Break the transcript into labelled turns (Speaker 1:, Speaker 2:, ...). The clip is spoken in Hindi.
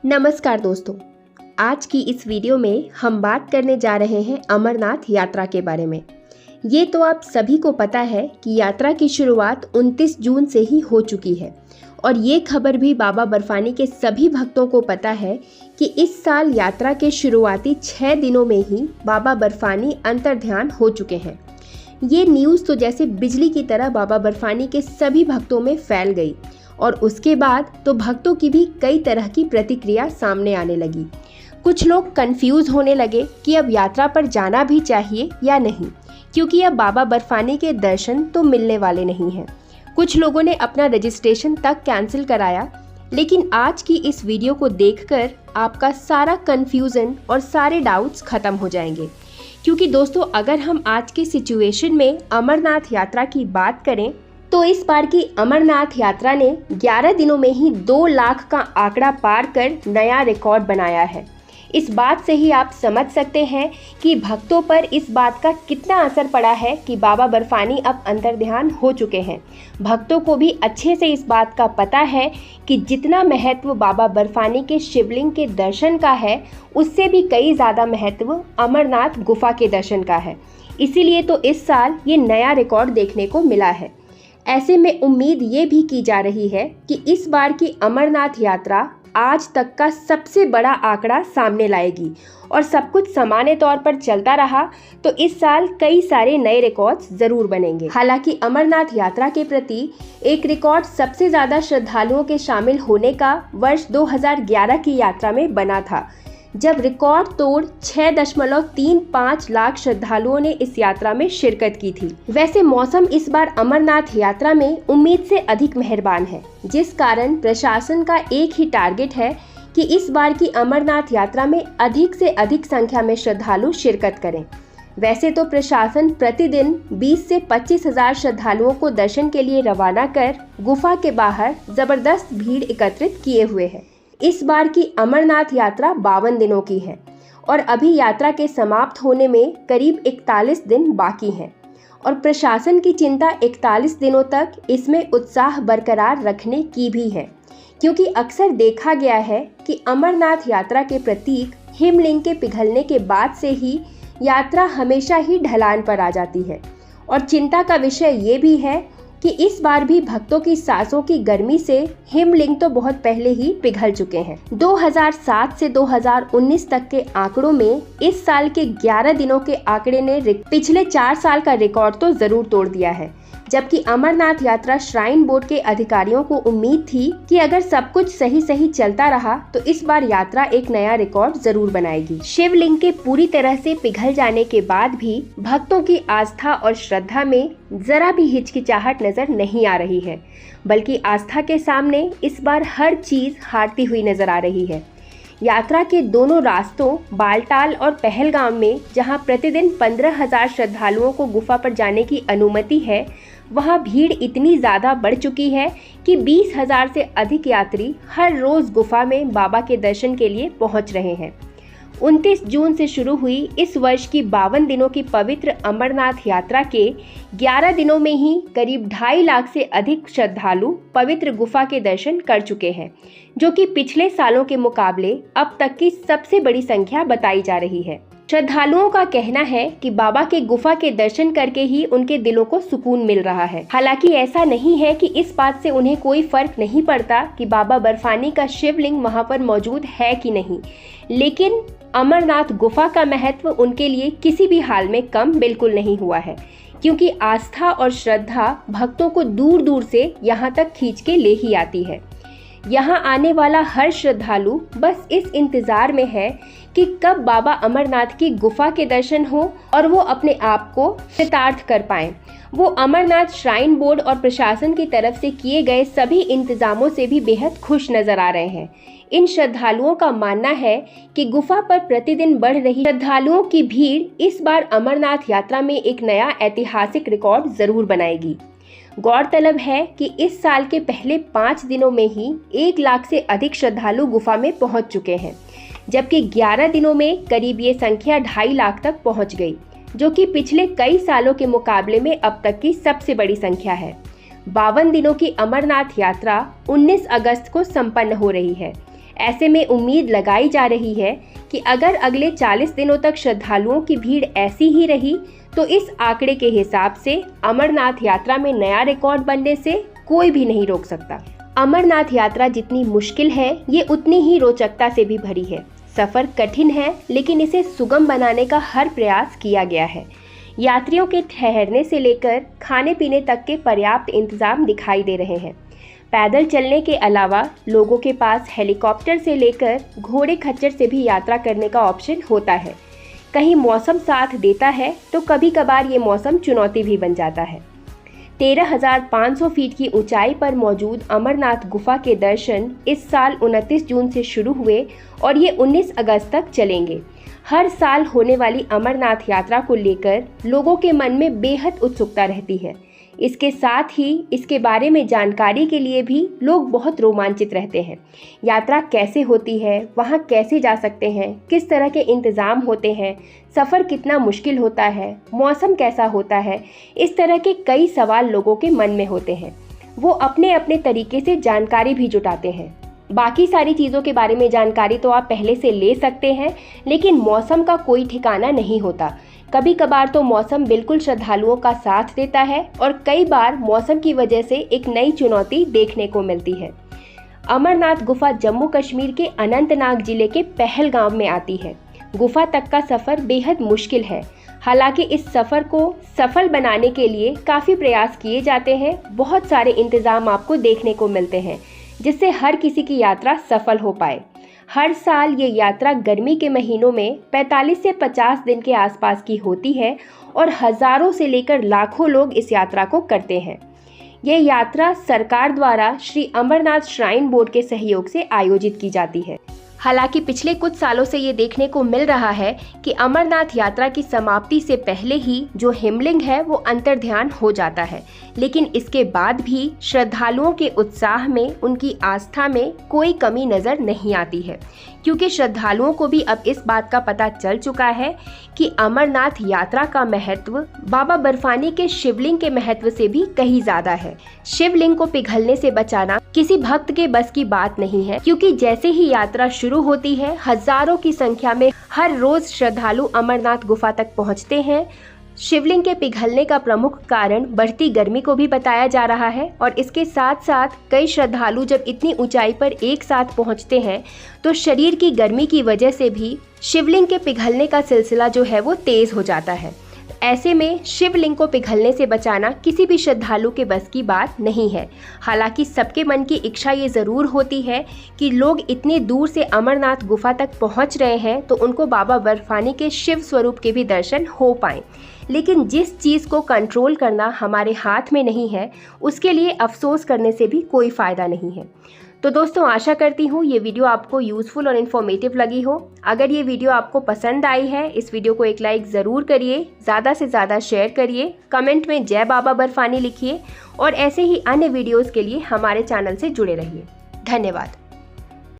Speaker 1: नमस्कार दोस्तों, आज की इस वीडियो में हम बात करने जा रहे हैं अमरनाथ यात्रा के बारे में। ये तो आप सभी को पता है कि यात्रा की शुरुआत 29 जून से ही हो चुकी है और ये खबर भी बाबा बर्फानी के सभी भक्तों को पता है कि इस साल यात्रा के शुरुआती 6 दिनों में ही बाबा बर्फानी अंतर्ध्यान हो चुके हैं। ये न्यूज़ तो जैसे बिजली की तरह बाबा बर्फानी के सभी भक्तों में फैल गई और उसके बाद तो भक्तों की भी कई तरह की प्रतिक्रिया सामने आने लगी। कुछ लोग कंफ्यूज होने लगे कि अब यात्रा पर जाना भी चाहिए या नहीं, क्योंकि अब बाबा बर्फानी के दर्शन तो मिलने वाले नहीं हैं। कुछ लोगों ने अपना रजिस्ट्रेशन तक कैंसिल कराया, लेकिन आज की इस वीडियो को देखकर आपका सारा कंफ्यूजन और सारे डाउट्स खत्म हो जाएंगे। क्योंकि दोस्तों, अगर हम आज की सिचुएशन में अमरनाथ यात्रा की बात करें तो इस बार की अमरनाथ यात्रा ने 11 दिनों में ही 2 लाख का आंकड़ा पार कर नया रिकॉर्ड बनाया है। इस बात से ही आप समझ सकते हैं कि भक्तों पर इस बात का कितना असर पड़ा है कि बाबा बर्फानी अब अंतर्ध्यान हो चुके हैं। भक्तों को भी अच्छे से इस बात का पता है कि जितना महत्व बाबा बर्फानी के शिवलिंग के दर्शन का है, उससे भी कई ज़्यादा महत्व अमरनाथ गुफा के दर्शन का है। इसीलिए तो इस साल ये नया रिकॉर्ड देखने को मिला है। ऐसे में उम्मीद ये भी की जा रही है कि इस बार की अमरनाथ यात्रा आज तक का सबसे बड़ा आंकड़ा सामने लाएगी और सब कुछ सामान्य तौर पर चलता रहा तो इस साल कई सारे नए रिकॉर्ड्स जरूर बनेंगे। हालांकि अमरनाथ यात्रा के प्रति एक रिकॉर्ड सबसे ज़्यादा श्रद्धालुओं के शामिल होने का वर्ष 2011 की यात्रा में बना था, जब रिकॉर्ड तोड़ 6.35 लाख श्रद्धालुओं ने इस यात्रा में शिरकत की थी। वैसे मौसम इस बार अमरनाथ यात्रा में उम्मीद से अधिक मेहरबान है, जिस कारण प्रशासन का एक ही टारगेट है कि इस बार की अमरनाथ यात्रा में अधिक से अधिक संख्या में श्रद्धालु शिरकत करें। वैसे तो प्रशासन प्रतिदिन 20 से 25 हजार श्रद्धालुओं को दर्शन के लिए रवाना कर गुफा के बाहर जबरदस्त भीड़ एकत्रित किए हुए है। इस बार की अमरनाथ यात्रा 52 दिनों की है और अभी यात्रा के समाप्त होने में करीब 41 दिन बाकी हैं और प्रशासन की चिंता 41 दिनों तक इसमें उत्साह बरकरार रखने की भी है, क्योंकि अक्सर देखा गया है कि अमरनाथ यात्रा के प्रतीक हिमलिंग के पिघलने के बाद से ही यात्रा हमेशा ही ढलान पर आ जाती है। और चिंता का विषय ये भी है कि इस बार भी भक्तों की सांसों की गर्मी से हिमलिंग तो बहुत पहले ही पिघल चुके हैं। 2007 से 2019 तक के आंकड़ों में इस साल के 11 दिनों के आंकड़े ने पिछले 4 साल का रिकॉर्ड तो जरूर तोड़ दिया है। जबकि अमरनाथ यात्रा श्राइन बोर्ड के अधिकारियों को उम्मीद थी कि अगर सब कुछ सही सही चलता रहा तो इस बार यात्रा एक नया रिकॉर्ड जरूर बनाएगी। शिवलिंग के पूरी तरह से पिघल जाने के बाद भी भक्तों की आस्था और श्रद्धा में जरा भी हिचकिचाहट नजर नहीं आ रही है, बल्कि आस्था के सामने इस बार हर चीज हारती हुई नजर आ रही है। यात्रा के दोनों रास्तों बालटाल और पहलगाम में जहां प्रतिदिन 15,000 श्रद्धालुओं को गुफा पर जाने की अनुमति है, वहां भीड़ इतनी ज़्यादा बढ़ चुकी है कि 20,000 से अधिक यात्री हर रोज़ गुफा में बाबा के दर्शन के लिए पहुंच रहे हैं। 29 जून से शुरू हुई इस वर्ष की 52 दिनों की पवित्र अमरनाथ यात्रा के 11 दिनों में ही करीब 2.5 लाख से अधिक श्रद्धालु पवित्र गुफा के दर्शन कर चुके हैं, जो कि पिछले सालों के मुकाबले अब तक की सबसे बड़ी संख्या बताई जा रही है। श्रद्धालुओं का कहना है कि बाबा के गुफा के दर्शन करके ही उनके दिलों को सुकून मिल रहा है। हालांकि ऐसा नहीं है कि इस बात से उन्हें कोई फर्क नहीं पड़ता कि बाबा बर्फानी का शिवलिंग वहां पर मौजूद है कि नहीं, लेकिन अमरनाथ गुफा का महत्व उनके लिए किसी भी हाल में कम बिल्कुल नहीं हुआ है, क्योंकि आस्था और श्रद्धा भक्तों को दूर दूर से यहाँ तक खींच के ले ही आती है। यहाँ आने वाला हर श्रद्धालु बस इस इंतजार में है कि कब बाबा अमरनाथ की गुफा के दर्शन हो और वो अपने आप को कृतार्थ कर पाएं। वो अमरनाथ श्राइन बोर्ड और प्रशासन की तरफ से किए गए सभी इंतजामों से भी बेहद खुश नजर आ रहे हैं। इन श्रद्धालुओं का मानना है कि गुफा पर प्रतिदिन बढ़ रही श्रद्धालुओं की भीड़ इस बार अमरनाथ यात्रा में एक नया ऐतिहासिक रिकॉर्ड जरूर बनाएगी। गौरतलब है कि इस साल के पहले 5 दिनों में ही 1 लाख से अधिक श्रद्धालु गुफा में पहुंच चुके हैं, जबकि 11 दिनों में करीब ये संख्या 2.5 लाख तक पहुंच गई, जो कि पिछले कई सालों के मुकाबले में अब तक की सबसे बड़ी संख्या है। 52 दिनों की अमरनाथ यात्रा 19 अगस्त को संपन्न हो रही है। ऐसे में उम्मीद लगाई जा रही है कि अगर अगले 40 दिनों तक श्रद्धालुओं की भीड़ ऐसी ही रही तो इस आंकड़े के हिसाब से अमरनाथ यात्रा में नया रिकॉर्ड बनने से कोई भी नहीं रोक सकता। अमरनाथ यात्रा जितनी मुश्किल है, ये उतनी ही रोचकता से भी भरी है। सफर कठिन है, लेकिन इसे सुगम बनाने का हर प्रयास किया गया है। यात्रियों के ठहरने से लेकर खाने पीने तक के पर्याप्त इंतजाम दिखाई दे रहे हैं। पैदल चलने के अलावा लोगों के पास हेलीकॉप्टर से लेकर घोड़े खच्चर से भी यात्रा करने का ऑप्शन होता है। कहीं मौसम साथ देता है तो कभी कभार ये मौसम चुनौती भी बन जाता है। 13,500 फीट की ऊंचाई पर मौजूद अमरनाथ गुफा के दर्शन इस साल 29 जून से शुरू हुए और ये 19 अगस्त तक चलेंगे। हर साल होने वाली अमरनाथ यात्रा को लेकर लोगों के मन में बेहद उत्सुकता रहती है। इसके साथ ही इसके बारे में जानकारी के लिए भी लोग बहुत रोमांचित रहते हैं। यात्रा कैसे होती है, वहाँ कैसे जा सकते हैं, किस तरह के इंतज़ाम होते हैं, सफ़र कितना मुश्किल होता है, मौसम कैसा होता है, इस तरह के कई सवाल लोगों के मन में होते हैं। वो अपने अपने तरीके से जानकारी भी जुटाते हैं। बाकी सारी चीज़ों के बारे में जानकारी तो आप पहले से ले सकते हैं, लेकिन मौसम का कोई ठिकाना नहीं होता। कभी कभार तो मौसम बिल्कुल श्रद्धालुओं का साथ देता है और कई बार मौसम की वजह से एक नई चुनौती देखने को मिलती है। अमरनाथ गुफा जम्मू कश्मीर के अनंतनाग जिले के पहलगाम में आती है। गुफा तक का सफ़र बेहद मुश्किल है। हालांकि इस सफ़र को सफल बनाने के लिए काफ़ी प्रयास किए जाते हैं। बहुत सारे इंतज़ाम आपको देखने को मिलते हैं जिससे हर किसी की यात्रा सफल हो पाए। हर साल ये यात्रा गर्मी के महीनों में 45 से 50 दिन के आसपास की होती है और हज़ारों से लेकर लाखों लोग इस यात्रा को करते हैं। ये यात्रा सरकार द्वारा श्री अमरनाथ श्राइन बोर्ड के सहयोग से आयोजित की जाती है। हालांकि पिछले कुछ सालों से ये देखने को मिल रहा है कि अमरनाथ यात्रा की समाप्ति से पहले ही जो हिमलिंग है वो अंतर्ध्यान हो जाता है, लेकिन इसके बाद भी श्रद्धालुओं के उत्साह में, उनकी आस्था में कोई कमी नज़र नहीं आती है, क्योंकि श्रद्धालुओं को भी अब इस बात का पता चल चुका है कि अमरनाथ यात्रा का महत्व बाबा बर्फानी के शिवलिंग के महत्व से भी कहीं ज़्यादा है। शिवलिंग को पिघलने से बचाना किसी भक्त के बस की बात नहीं है, क्योंकि जैसे ही यात्रा शुरू होती है हजारों की संख्या में हर रोज श्रद्धालु अमरनाथ गुफा तक पहुंचते हैं। शिवलिंग के पिघलने का प्रमुख कारण बढ़ती गर्मी को भी बताया जा रहा है और इसके साथ साथ कई श्रद्धालु जब इतनी ऊंचाई पर एक साथ पहुंचते हैं तो शरीर की गर्मी की वजह से भी शिवलिंग के पिघलने का सिलसिला जो है वो तेज हो जाता है। ऐसे में शिवलिंग को पिघलने से बचाना किसी भी श्रद्धालु के बस की बात नहीं है। हालांकि सबके मन की इच्छा ये ज़रूर होती है कि लोग इतनी दूर से अमरनाथ गुफा तक पहुंच रहे हैं तो उनको बाबा बर्फानी के शिव स्वरूप के भी दर्शन हो पाएं। लेकिन जिस चीज़ को कंट्रोल करना हमारे हाथ में नहीं है, उसके लिए अफसोस करने से भी कोई फ़ायदा नहीं है। तो दोस्तों, आशा करती हूँ ये वीडियो आपको यूज़फुल और इन्फॉर्मेटिव लगी हो। अगर ये वीडियो आपको पसंद आई है, इस वीडियो को एक लाइक ज़रूर करिए, ज़्यादा से ज़्यादा शेयर करिए, कमेंट में जय बाबा बर्फानी लिखिए और ऐसे ही अन्य वीडियोज़ के लिए हमारे चैनल से जुड़े रहिए। धन्यवाद।